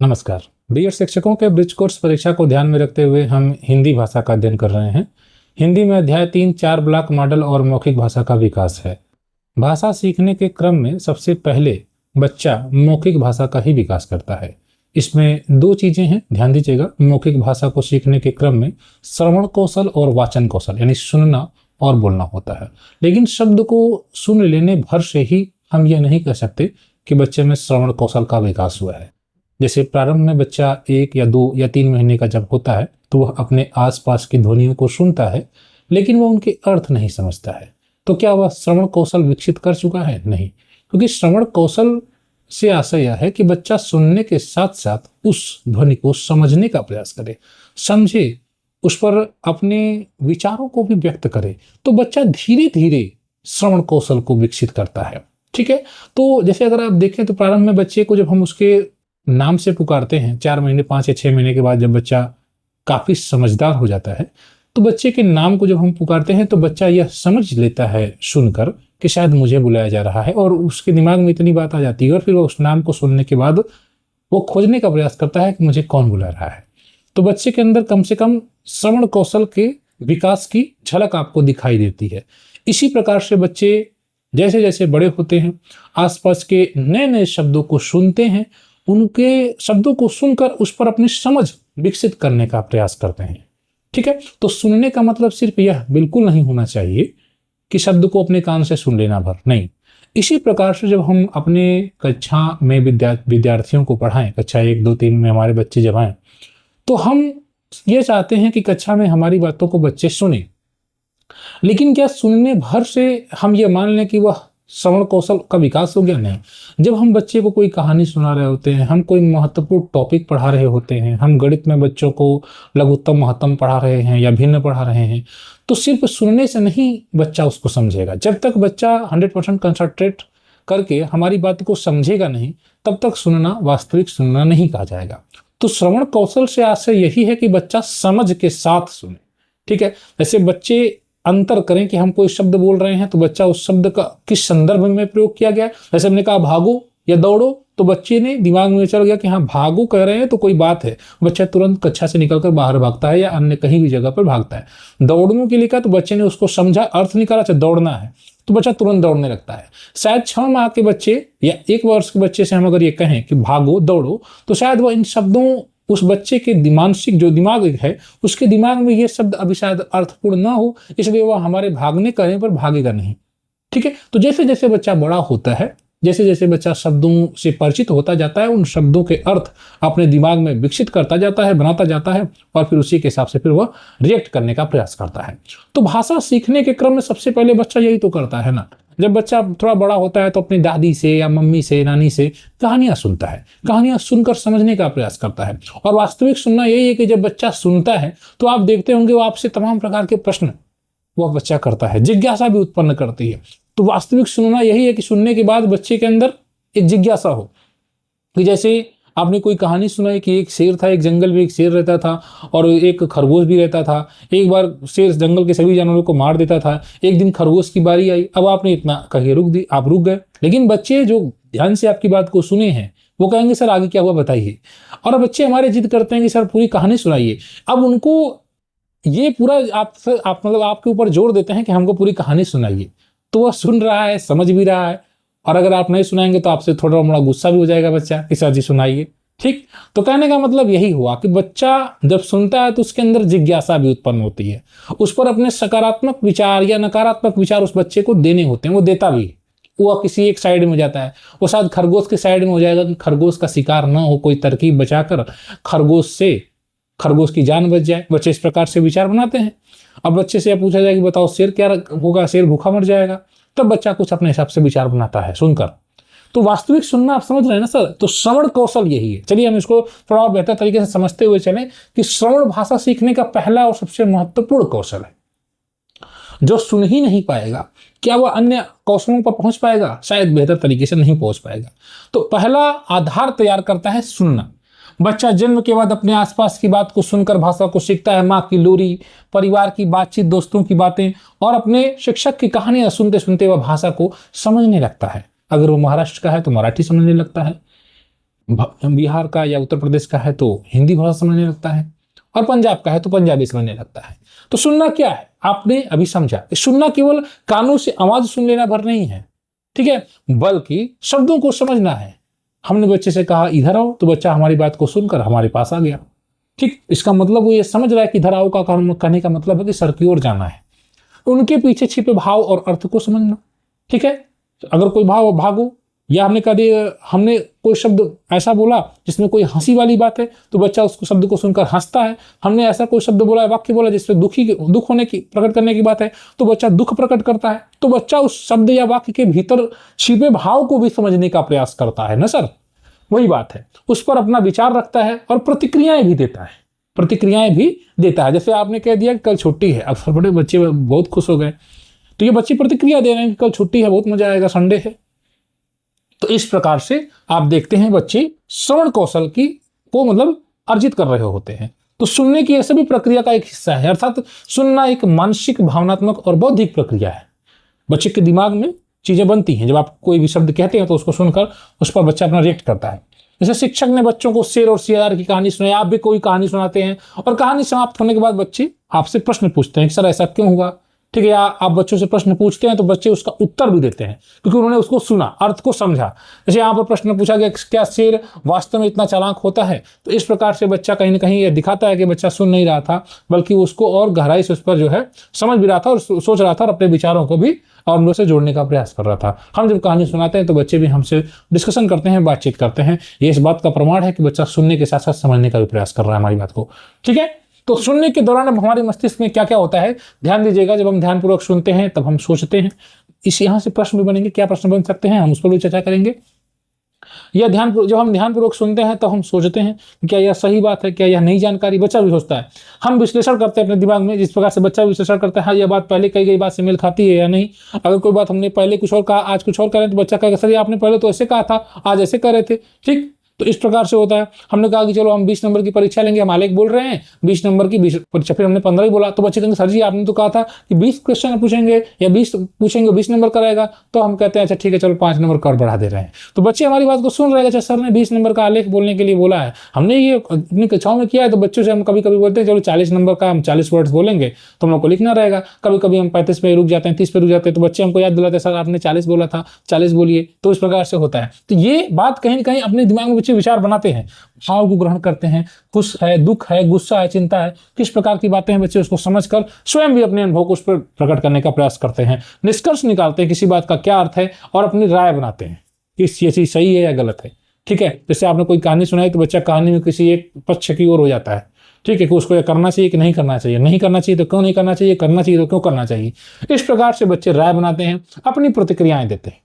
नमस्कार। बीएड शिक्षकों के ब्रिज कोर्स परीक्षा को ध्यान में रखते हुए हम हिंदी भाषा का अध्ययन कर रहे हैं। हिंदी में अध्याय 3 4 ब्लॉक मॉडल और मौखिक भाषा का विकास है। भाषा सीखने के क्रम में सबसे पहले बच्चा मौखिक भाषा का ही विकास करता है। इसमें दो चीजें हैं, ध्यान दीजिएगा। मौखिक भाषा को सीखने के क्रम में श्रवण कौशल और वाचन कौशल यानी सुनना और बोलना होता है। लेकिन शब्द को सुन लेने भर से ही हम यह नहीं कह सकते कि बच्चे में श्रवण कौशल का विकास हुआ है। जैसे प्रारंभ में बच्चा 1 या 2 या 3 महीने का जब होता है तो वह अपने आसपास की ध्वनियों को सुनता है, लेकिन वह उनके अर्थ नहीं समझता है। तो क्या वह श्रवण कौशल विकसित कर चुका है? नहीं, क्योंकि श्रवण कौशल से आशय यह है कि बच्चा सुनने के साथ साथ उस ध्वनि को समझने का प्रयास करे, समझे, उस पर अपने विचारों को भी व्यक्त करे। तो बच्चा धीरे धीरे श्रवण कौशल को विकसित करता है। ठीक है, तो जैसे अगर आप देखें तो प्रारंभ में बच्चे को जब हम उसके नाम से पुकारते हैं, 4 महीने 5 या 6 महीने के बाद जब बच्चा काफी समझदार हो जाता है तो बच्चे के नाम को जब हम पुकारते हैं तो बच्चा यह समझ लेता है सुनकर कि शायद मुझे बुलाया जा रहा है, और उसके दिमाग में इतनी बात आ जाती है और फिर वो उस नाम को सुनने के बाद वो खोजने का प्रयास करता है कि मुझे कौन बुला रहा है। तो बच्चे के अंदर कम से कम श्रवण कौशल के विकास की झलक आपको दिखाई देती है। इसी प्रकार से बच्चे जैसे जैसे बड़े होते हैं, आसपास के नए नए शब्दों को सुनते हैं, उनके शब्दों को सुनकर उस पर अपनी समझ विकसित करने का प्रयास करते हैं। ठीक है, तो सुनने का मतलब सिर्फ यह बिल्कुल नहीं होना चाहिए कि शब्द को अपने कान से सुन लेना भर, नहीं। इसी प्रकार से जब हम अपने कक्षा में विद्यार्थियों को पढ़ाएं, कक्षा 1 2 3 में हमारे बच्चे जब आए तो हम ये चाहते हैं कि कक्षा में हमारी बातों को बच्चे सुने, लेकिन क्या सुनने भर से हम ये मान लें कि वह श्रवण कौशल का विकास हो गया? नहीं। जब हम बच्चे को कोई कहानी सुना रहे होते हैं, हम कोई महत्वपूर्ण टॉपिक पढ़ा रहे होते हैं, हम गणित में बच्चों को लघुत्तम महत्तम पढ़ा रहे हैं या भिन्न पढ़ा रहे हैं, तो सिर्फ सुनने से नहीं बच्चा उसको समझेगा। जब तक बच्चा 100% कंसंट्रेट करके हमारी बात को समझेगा नहीं, तब तक सुनना वास्तविक सुनना नहीं कहा जाएगा। तो श्रवण कौशल से आशय यही है कि बच्चा समझ के साथ सुने। ठीक है, जैसे बच्चे अंतर करें कि हम कोई शब्द बोल रहे हैं तो बच्चा उस शब्द का किस संदर्भ में प्रयोग किया गया। जैसे हमने कहा भागो या दौड़ो, तो बच्चे ने दिमाग में चल गया कि हाँ भागो कह रहे हैं तो कोई बात है, बच्चा तुरंत कक्षा से निकलकर बाहर भागता है या अन्य कहीं भी जगह पर भागता है। दौड़ने के लिए कहा तो बच्चे ने उसको समझा, अर्थ निकाला, अच्छा दौड़ना है, तो बच्चा तुरंत दौड़ने लगता है। शायद 6 माह के बच्चे या 1 वर्ष के बच्चे से हम अगर ये कहें कि भागो दौड़ो, तो शायद वह इन शब्दों उस बच्चे के मानसिक जो दिमाग है उसके दिमाग में ये शब्द अभी शायद अर्थपूर्ण ना हो, इसलिए वह हमारे भागने कहने पर भागेगा नहीं। ठीक है, तो जैसे जैसे बच्चा बड़ा होता है, जैसे जैसे बच्चा शब्दों से परिचित होता जाता है, उन शब्दों के अर्थ अपने दिमाग में विकसित करता जाता है, बनाता जाता है, और फिर उसी के हिसाब से फिर वह रिएक्ट करने का प्रयास करता है। तो भाषा सीखने के क्रम में सबसे पहले बच्चा यही तो करता है ना। जब बच्चा थोड़ा बड़ा होता है तो अपनी दादी से या मम्मी से, नानी से कहानियां सुनता है, कहानियां सुनकर समझने का प्रयास करता है। और वास्तविक सुनना यही है कि जब बच्चा सुनता है तो आप देखते होंगे वो आपसे तमाम प्रकार के प्रश्न वह बच्चा करता है, जिज्ञासा भी उत्पन्न करती है। तो वास्तविक सुनना यही है कि सुनने के बाद बच्चे के अंदर एक जिज्ञासा हो। कि जैसे आपने कोई कहानी सुनाई कि एक शेर था, एक जंगल में एक शेर रहता था और एक खरगोश भी रहता था। एक बार शेर जंगल के सभी जानवरों को मार देता था, एक दिन खरगोश की बारी आई। अब आपने इतना कहिए रुक दी, आप रुक गए, लेकिन बच्चे जो ध्यान से आपकी बात को सुने हैं वो कहेंगे सर आगे क्या हुआ बताइए। और बच्चे हमारे जिद करते हैं कि सर पूरी कहानी सुनाइए। अब उनको ये पूरा आप मतलब आपके ऊपर जोर देते हैं कि हमको पूरी कहानी सुनाइए, तो वह सुन रहा है, समझ भी रहा है, और अगर आप नहीं सुनाएंगे तो आपसे थोड़ा मोड़ा गुस्सा भी हो जाएगा बच्चा कि सर जी सुनाइए। ठीक, तो कहने का मतलब यही हुआ कि बच्चा जब सुनता है तो उसके अंदर जिज्ञासा भी उत्पन्न होती है। उस पर अपने सकारात्मक विचार या नकारात्मक विचार उस बच्चे को देने होते हैं, वो देता भी है। वो किसी एक साइड में हो जाता है, वो शायद खरगोश के साइड में हो जाएगा कि खरगोश का शिकार ना हो, कोई तरकीब बचाकर खरगोश की जान बच जाए। बच्चे इस प्रकार से विचार बनाते हैं। अब बच्चे से पूछा जाए कि बताओ शेर क्या होगा, शेर भूखा मर जाएगा, तब बच्चा कुछ अपने हिसाब से विचार बनाता है सुनकर। तो वास्तविक सुनना आप समझ रहे हैं ना सर। तो श्रवण कौशल यही है। चलिए हम इसको थोड़ा और बेहतर तरीके से समझते हुए चलें कि श्रवण भाषा सीखने का पहला और सबसे महत्वपूर्ण कौशल है। जो सुन ही नहीं पाएगा, क्या वह अन्य कौशलों पर पहुंच पाएगा? शायद बेहतर तरीके से नहीं पहुंच पाएगा। तो पहला आधार तैयार करता है सुनना। बच्चा जन्म के बाद अपने आसपास की बात को सुनकर भाषा को सीखता है। माँ की लोरी, परिवार की बातचीत, दोस्तों की बातें और अपने शिक्षक की कहानियां सुनते सुनते वह भाषा को समझने लगता है। अगर वो महाराष्ट्र का है तो मराठी समझने लगता है, बिहार का या उत्तर प्रदेश का है तो हिंदी भाषा समझने लगता है, और पंजाब का है तो पंजाबी समझने लगता है। तो सुनना क्या है, आपने अभी समझा कि सुनना केवल कानों से आवाज सुन लेना भर नहीं है, ठीक है, बल्कि शब्दों को समझना है। हमने बच्चे से कहा इधर आओ, तो बच्चा हमारी बात को सुनकर हमारे पास आ गया, ठीक। इसका मतलब वो ये समझ रहा है कि इधर आओ का कहने का मतलब है कि सर की ओर जाना है। उनके पीछे छिपे भाव और अर्थ को समझना, ठीक है। अगर कोई भाव भागो, या हमने कह दिया, हमने कोई शब्द ऐसा बोला जिसमें कोई हंसी वाली बात है तो बच्चा उसको शब्द को सुनकर हंसता है। हमने ऐसा कोई शब्द बोला, वाक्य बोला जिसमें दुख होने की प्रकट करने की बात है तो बच्चा दुख प्रकट करता है। तो बच्चा उस शब्द या वाक्य के भीतर छिपे भाव को भी समझने का प्रयास करता है ना सर। वही बात है, उस पर अपना विचार रखता है और प्रतिक्रियाएं भी देता है। जैसे आपने कह दिया कि कल छुट्टी है, अब बड़े बच्चे बहुत खुश हो गए, तो ये बच्चे प्रतिक्रिया दे रहे हैं कि कल छुट्टी है, बहुत मजा आएगा, संडे है। तो इस प्रकार से आप देखते हैं बच्चे श्रवण कौशल को मतलब अर्जित कर रहे होते हैं। तो सुनने की ऐसे भी प्रक्रिया का एक हिस्सा है, अर्थात सुनना एक मानसिक, भावनात्मक और बौद्धिक प्रक्रिया है। बच्चे के दिमाग में चीजें बनती हैं, जब आप कोई भी शब्द कहते हैं तो उसको सुनकर उस पर बच्चा अपना रिएक्ट करता है। जैसे शिक्षक ने बच्चों को शेर और सियार की कहानी सुनाई, आप भी कोई कहानी सुनाते हैं और कहानी समाप्त होने के बाद बच्चे आपसे प्रश्न पूछते हैं कि सर ऐसा क्यों हुआ, ठीक है। या आप बच्चों से प्रश्न पूछते हैं तो बच्चे उसका उत्तर भी देते हैं क्योंकि उन्होंने उसको सुना, अर्थ को समझा। जैसे यहाँ पर प्रश्न पूछा गया क्या शेर वास्तव में इतना चालाक होता है, तो इस प्रकार से बच्चा कहीं ना कहीं ये दिखाता है कि बच्चा सुन नहीं रहा था बल्कि उसको और गहराई से उस पर जो है समझ भी रहा था और सोच रहा था और अपने विचारों को भी और हम लोग से जोड़ने का प्रयास कर रहा था। हम जब कहानी सुनाते हैं तो बच्चे भी हमसे डिस्कशन करते हैं, बातचीत करते हैं। ये इस बात का प्रमाण है कि बच्चा सुनने के साथ साथ समझने का भी प्रयास कर रहा है हमारी बात को, ठीक है। तो सुनने के दौरान अब हमारे मस्तिष्क में क्या क्या होता है, ध्यान दीजिएगा। जब हम ध्यानपूर्वक सुनते हैं तब हम सोचते हैं। इस यहाँ से प्रश्न भी बनेंगे, क्या प्रश्न बन सकते हैं, हम उस पर भी चर्चा करेंगे। या जब हम ध्यानपूर्वक सुनते हैं तो हम सोचते हैं क्या यह सही बात है, क्या यह नई जानकारी, बच्चा भी सोचता है। हम विश्लेषण करते हैं अपने दिमाग में, जिस प्रकार से बच्चा विश्लेषण करता है, हाँ यह बात पहले कही गई बात से मेल खाती है या नहीं। अगर कोई बात हमने पहले कुछ और कहा, आज कुछ और कह रहे हैं तो बच्चा कहेगा सर ये आपने पहले तो ऐसे कहा था, आज ऐसे कह रहे थे, ठीक। तो इस प्रकार से होता है। हमने कहा कि चलो हम 20 नंबर की परीक्षा लेंगे, हम आलेख बोल रहे हैं 20 नंबर की परीक्षा, फिर हमने 15 ही बोला तो बच्चे कहेंगे सर जी आपने तो कहा था कि 20 क्वेश्चन पूछेंगे या 20 पूछेंगे 20 नंबर का रहेगा। तो हम कहते हैं अच्छा ठीक है चलो 5 नंबर और बढ़ा दे रहे हैं। तो बच्चे हमारी बात को सुन रहे हैं, अच्छा सर ने 20 नंबर का आलेख बोलने के लिए बोला है, हमने ये अपनी कक्षाओं में किया है। तो बच्चों से हम कभी कभी बोलते हैं चलो 40 नंबर का हम 40 वर्ड्स बोलेंगे तो हम लोग को लिखना रहेगा। कभी कभी हम 35 पे रुक जाते हैं, 30 पे रुक जाते हैं, तो बच्चे हमको याद दिलाते हैं सर आपने 40 बोला था, 40 बोलिए। तो इस प्रकार से होता है। तो ये बात कहीं ना कहीं अपने दिमाग में बच्चे विचार बनाते हैं, भाव को ग्रहण करते हैं। खुश है, दुख है, गुस्सा है, चिंता है, किस प्रकार की बातें हैं, बच्चे उसको समझकर स्वयं भी अपने अनुभव को उस पर प्रकट करने का प्रयास करते हैं, निष्कर्ष निकालते हैं किसी बात का क्या अर्थ है और अपनी राय बनाते हैं कि ये चीज सही है या गलत है, ठीक है। जैसे आपने कोई कहानी सुनाई तो बच्चा कहानी में किसी एक पक्ष की ओर हो जाता है, ठीक है, कि उसको यह करना चाहिए कि नहीं करना चाहिए, नहीं करना चाहिए तो क्यों नहीं करना चाहिए, करना चाहिए तो क्यों करना चाहिए। इस प्रकार से बच्चे राय बनाते हैं, अपनी प्रतिक्रियाएं देते हैं,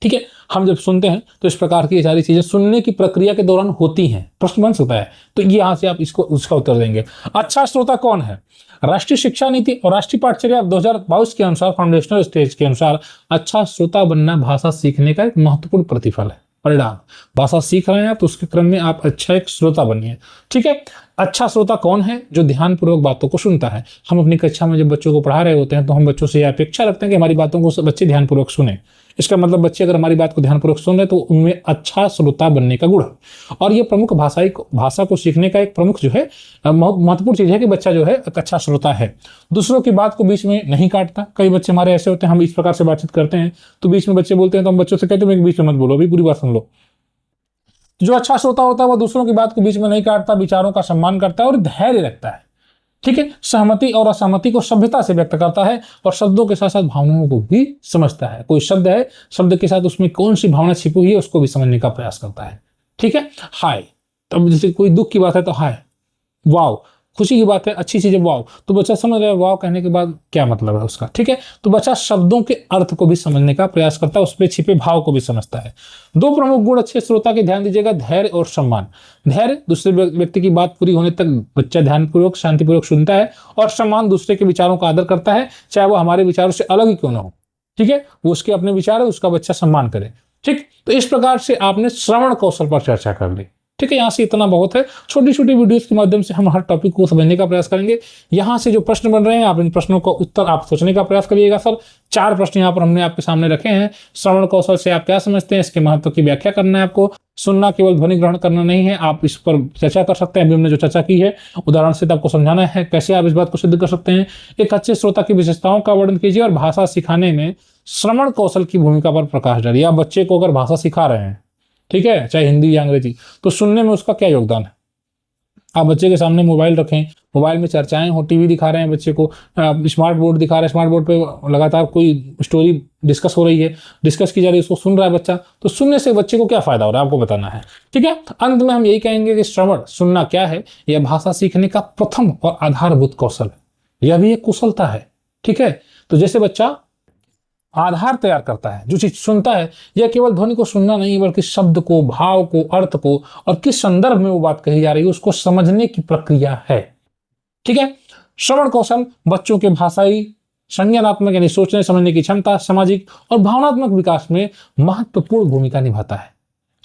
ठीक है। हम जब सुनते हैं तो इस प्रकार की सारी चीजें सुनने की प्रक्रिया के दौरान होती हैं। प्रश्न बन सकता है तो ये यहां से आप इसको उसका उत्तर देंगे। अच्छा श्रोता कौन है? राष्ट्रीय शिक्षा नीति और राष्ट्रीय पाठचर्या 2022 के अनुसार, फाउंडेशनल स्टेज के अनुसार, अच्छा श्रोता बनना भाषा सीखने का एक महत्वपूर्ण प्रतिफल है, परिणाम। भाषा सीख रहे हैं आप तो उसके क्रम में आप अच्छा एक श्रोता बनिए, ठीक है। अच्छा श्रोता कौन है? जो ध्यानपूर्वक बातों को सुनता है। हम अपनी कक्षा में जब बच्चों को पढ़ा रहे होते हैं तो हम बच्चों से यह अपेक्षा रखते हैं कि हमारी बातों को बच्चे ध्यानपूर्वक सुने। इसका मतलब बच्चे अगर हमारी बात को ध्यानपूर्वक सुन रहे तो उनमें अच्छा श्रोता बनने का गुण है। और ये प्रमुख भाषा को सीखने का एक प्रमुख जो है महत्वपूर्ण चीज है कि बच्चा जो है एक अच्छा श्रोता है, दूसरों की बात को बीच में नहीं काटता। कई बच्चे हमारे ऐसे होते हैं, हम इस प्रकार से बातचीत करते हैं तो बीच में बच्चे बोलते हैं तो हम बच्चों से कहते हैं बीच में मत बोलो, अभी पूरी बात सुन लो। जो अच्छा श्रोता होता है वह दूसरों की बात को बीच में नहीं काटता, विचारों का सम्मान करता है और धैर्य रखता है, ठीक है। सहमति और असहमति को सभ्यता से व्यक्त करता है और शब्दों के साथ साथ भावनाओं को भी समझता है। कोई शब्द है, शब्द के साथ उसमें कौन सी भावना छिपी हुई है उसको भी समझने का प्रयास करता है, ठीक है। हाय, तब जैसे कोई दुख की बात है तो हाय, वाव, खुशी की बात है, अच्छी चीज है, वाव, तो बच्चा समझ रहा है वाव कहने के बाद क्या मतलब है उसका, ठीक है। तो बच्चा शब्दों के अर्थ को भी समझने का प्रयास करता है, उसमें छिपे भाव को भी समझता है। दो प्रमुख गुण अच्छे श्रोता के, ध्यान दीजिएगा, धैर्य और सम्मान। धैर्य, दूसरे व्यक्ति की बात पूरी होने तक बच्चा ध्यानपूर्वक शांतिपूर्वक सुनता है, और सम्मान, दूसरे के विचारों का आदर करता है, चाहे वो हमारे विचारों से अलग ही क्यों ना हो, ठीक है। वो उसके अपने विचार है, उसका बच्चा सम्मान करे, ठीक। तो इस प्रकार से आपने श्रवण कौशल पर चर्चा कर ली, ठीक है। यहाँ से इतना बहुत है। छोटी छोटी वीडियोस के माध्यम से हम हर टॉपिक को समझने का प्रयास करेंगे। यहाँ से जो प्रश्न बन रहे हैं आप इन प्रश्नों का उत्तर आप सोचने का प्रयास करिएगा सर। 4 प्रश्न यहाँ पर हमने आपके सामने रखे हैं। श्रवण कौशल से आप क्या समझते हैं, इसके महत्व की व्याख्या करना है आपको। सुनना केवल ध्वनि ग्रहण करना नहीं है। आप इस पर चर्चा कर सकते हैं, अभी हमने जो चर्चा की है उदाहरण से आपको समझाना है कैसे आप इस बात को सिद्ध कर सकते हैं। एक अच्छे श्रोता की विशेषताओं का वर्णन कीजिए और भाषा सिखाने में श्रवण कौशल की भूमिका पर प्रकाश डालिए। आप बच्चे को अगर भाषा सिखा रहे हैं, ठीक है, चाहे हिंदी या अंग्रेजी, तो सुनने में उसका क्या योगदान है। आप बच्चे के सामने मोबाइल रखें, मोबाइल में चर्चाएं हो, टीवी दिखा रहे हैं बच्चे को, स्मार्ट बोर्ड दिखा रहे हैं, स्मार्ट बोर्ड पे लगातार कोई स्टोरी डिस्कस हो रही है, डिस्कस की जा रही है, उसको सुन रहा है बच्चा, तो सुनने से बच्चे को क्या फायदा हो रहा है आपको बताना है। ठीक है, अंत में हम यही कहेंगे कि श्रवण सुनना क्या है, यह भाषा सीखने का प्रथम और आधारभूत कौशल है, यह भी एक कुशलता है। ठीक है, तो जैसे बच्चा आधार तैयार करता है, जो चीज सुनता है, यह केवल ध्वनि को सुनना नहीं बल्कि शब्द को, भाव को, अर्थ को और किस संदर्भ में वो बात कही जा रही है उसको समझने की प्रक्रिया है। ठीक है, श्रवण कौशल बच्चों के भाषाई, संज्ञानात्मक यानी सोचने समझने की क्षमता, सामाजिक और भावनात्मक विकास में महत्वपूर्ण भूमिका निभाता है।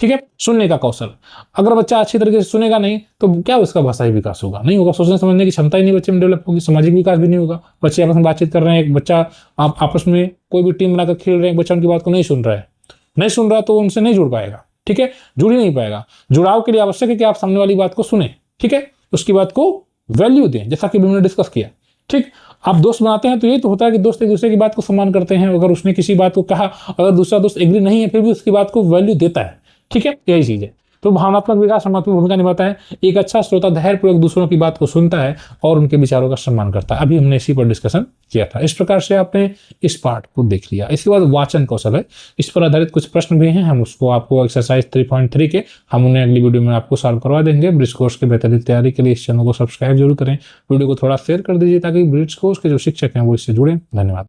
ठीक है, सुनने का कौशल, अगर बच्चा अच्छी तरीके से सुनेगा नहीं तो क्या उसका भाषाई विकास होगा, नहीं होगा। सोचने समझने की क्षमता ही नहीं बच्चे में डेवलप होगी, सामाजिक विकास भी नहीं होगा। बच्चे आपस में बातचीत कर रहे हैं, एक बच्चा आप आपस में कोई भी टीम बनाकर खेल रहे हैं, बच्चा उनकी बात को नहीं सुन रहा है तो उनसे नहीं जुड़ पाएगा। ठीक है, जुड़ ही नहीं पाएगा। जुड़ाव के लिए आवश्यक है कि आप सामने वाली बात को सुने, ठीक है, उसकी बात को वैल्यू दें, जैसा कि हमने डिस्कस किया। ठीक, आप दोस्त बनाते हैं तो ये तो होता है कि दोस्त एक दूसरे की बात को सम्मान करते हैं। अगर उसने किसी बात को कहा, अगर दूसरा दोस्त एग्री नहीं है फिर भी उसकी बात को वैल्यू देता है। ठीक है, यही चीज है। तो भावनात्मक विकास महत्वपूर्ण भूमिका निभाता है। एक अच्छा श्रोता धैर्यपूर्वक दूसरों की बात को सुनता है और उनके विचारों का सम्मान करता है। अभी हमने इसी पर डिस्कशन किया था। इस प्रकार से आपने इस पार्ट को देख लिया। इसके बाद वाचन कौशल है, इस पर आधारित कुछ प्रश्न भी हैं, हम उसको आपको एक्सरसाइज 3.3 के हम उन्हें अगली वीडियो में आपको सॉल्व करवा देंगे। ब्रिज कोर्स के बेहतरीन तैयारी के लिए इस चैनल को सब्सक्राइब जरूर करें, वीडियो को थोड़ा शेयर कर दीजिए ताकि ब्रिज कोर्स के जो शिक्षक हैं वो इससे जुड़ें। धन्यवाद।